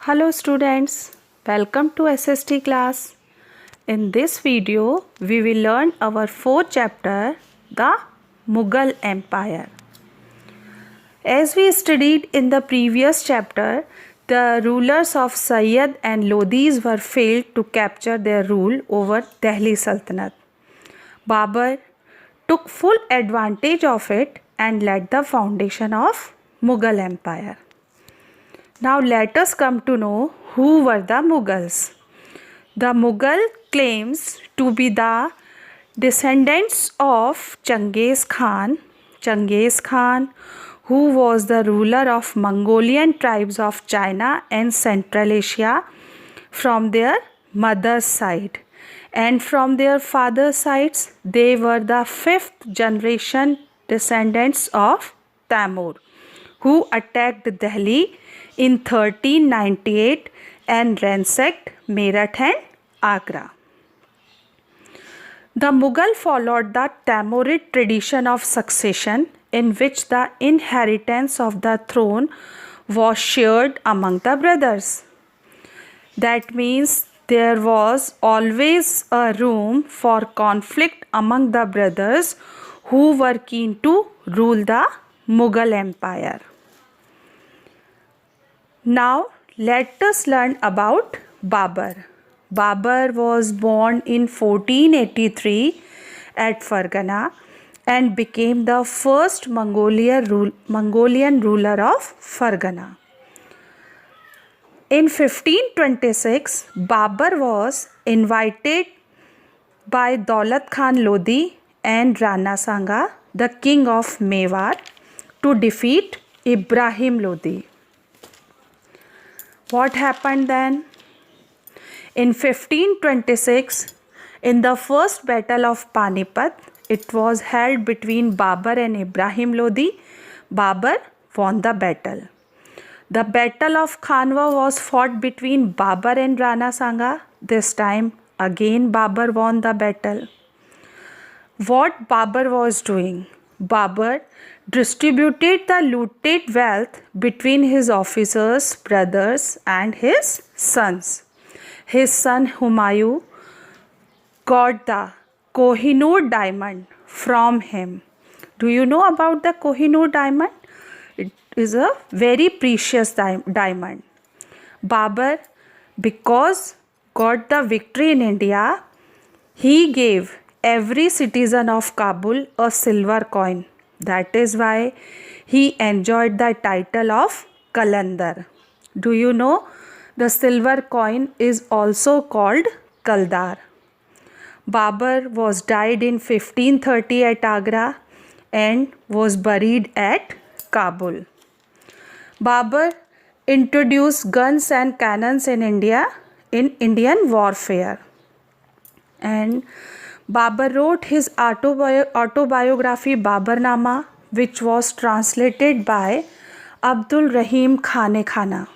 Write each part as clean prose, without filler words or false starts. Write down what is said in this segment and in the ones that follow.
Hello students, welcome to SST class. In this video, we will learn our fourth chapter, the Mughal Empire. As we studied in the previous chapter, the rulers of Sayyid and Lodhis were failed to capture their rule over Delhi Sultanate. Babur took full advantage of it and laid the foundation of Mughal Empire. Now let us come to know who were the Mughals. The Mughal claims to be the descendants of Genghis Khan. Genghis Khan, who was the ruler of Mongolian tribes of China and Central Asia from their mother's side. And from their father's sides, they were the fifth generation descendants of Tamur, who attacked Delhi in 1398 and ransacked Meerut and Agra. The Mughal followed the Tamurid tradition of succession, in which the inheritance of the throne was shared among the brothers. That means there was always a room for conflict among the brothers who were keen to rule the Mughal Empire. Now let us learn about Babur. Babur was born in 1483 at Fargana and became the first Mongolian ruler of Fargana. In 1526, Babur was invited by Daulat Khan Lodi and Rana Sanga, the king of Mewar, to defeat Ibrahim Lodi. What happened then? In 1526, in the first battle of Panipat, it was held between Babur and Ibrahim Lodi. Babur won the battle. The battle of Khanwa was fought between Babur and Rana Sanga. This time again Babur won the battle. What Babur was doing? Babur distributed the looted wealth between his officers, brothers and his sons. His son Humayun got the Kohinoor diamond from him. Do you know about the Kohinoor diamond? It is a very precious diamond. Babur, because got the victory in India, he gave every citizen of Kabul a silver coin. That is why he enjoyed the title of Qalandar. Do you know the silver coin is also called Kaldar? Babur was died in 1530 at Agra and was buried at Kabul. Babur introduced guns and cannons in India in Indian warfare. And Babur wrote his autobiography Baburnama, which was translated by Abdul Rahim Khane Khana.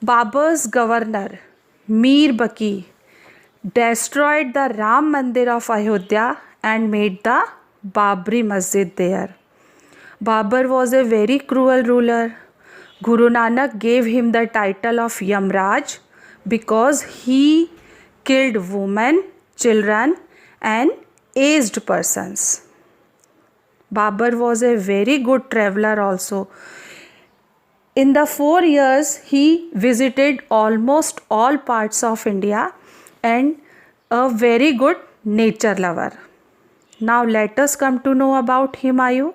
Babur's governor Mir Baki destroyed the Ram Mandir of Ayodhya and made the Babri Masjid there. Babur was a very cruel ruler. Guru Nanak gave him the title of Yamraj because he killed women, children and aged persons. Babur was a very good traveler also. In the 4 years, he visited almost all parts of India and a very good nature lover. Now let us come to know about Humayun.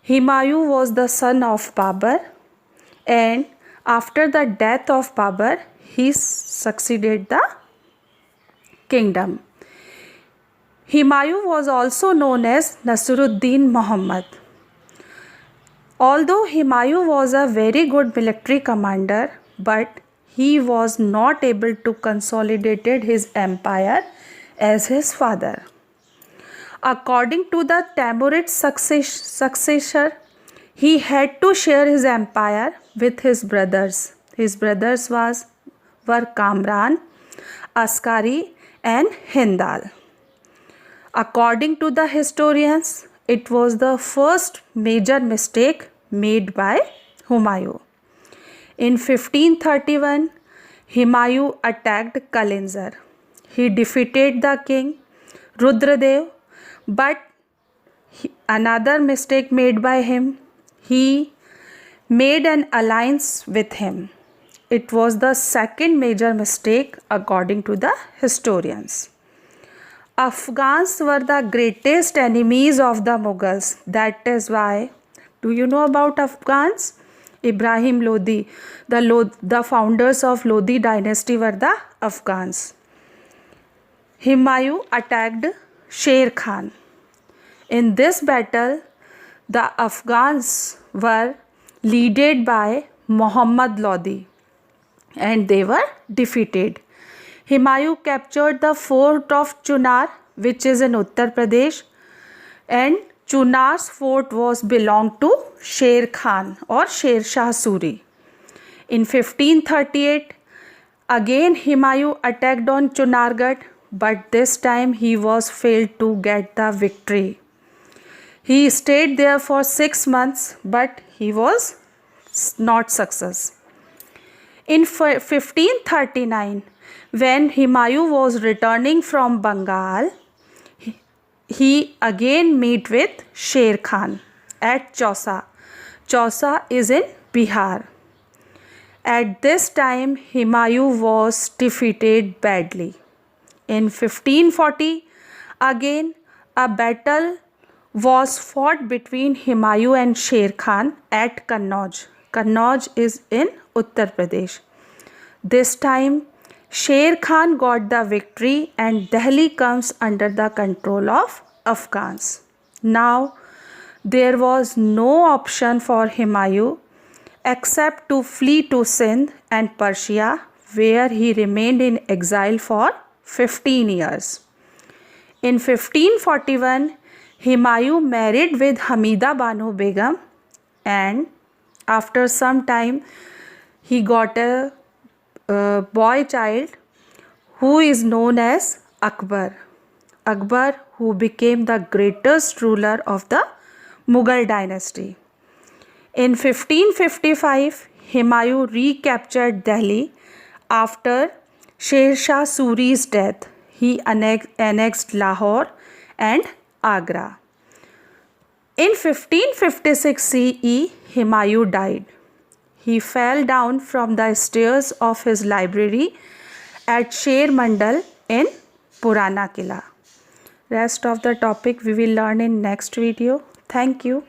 Humayun was the son of Babur, and after the death of Babur, he succeeded the kingdom. Humayun was also known as Nasruddin Muhammad. Although Humayun was a very good military commander, but he was not able to consolidate his empire as his father. According to the Tamurid successor, he had to share his empire with his brothers. His brothers were Kamran, Askari and Hindal. According to the historians, it was the first major mistake made by Humayun. In 1531, Humayun attacked Kalinjar. He defeated the king Rudradev, but another mistake made by him. He made an alliance with him. It was the second major mistake according to the historians. Afghans were the greatest enemies of the Mughals. That is why, do you know about Afghans? Ibrahim Lodi, the founders of Lodi dynasty were the Afghans. Humayun attacked Sher Khan. In this battle, the Afghans were led by Muhammad Lodi and they were defeated. Humayun captured the fort of Chunar, which is in Uttar Pradesh, and Chunar's fort was belonged to Sher Khan or Sher Shah Suri. In 1538, again Humayun attacked on Chunargarh, but this time he was failed to get the victory. He stayed there for 6 months, but he was not success. In 1539, when Humayun was returning from Bengal, he again met with Sher Khan at Chausa. Chausa is in Bihar. At this time, Humayun was defeated badly. In 1540, again a battle was fought between Humayun and Sher Khan at Kannauj. Kannauj is in Uttar Pradesh. This time, Sher Khan got the victory and Delhi comes under the control of Afghans. Now, there was no option for Humayun except to flee to Sindh and Persia, where he remained in exile for 15 years. In 1541, Humayun married with Hamida Banu Begum, and after some time he got a boy child who is known as Akbar. Akbar, who became the greatest ruler of the Mughal dynasty. In 1555, Humayun recaptured Delhi after Sher Shah Suri's death. He annexed Lahore and Agra. In 1556 CE, Humayun died. He fell down from the stairs of his library at Sher Mandal in Purana Kila. Rest of the topic we will learn in next video. Thank you.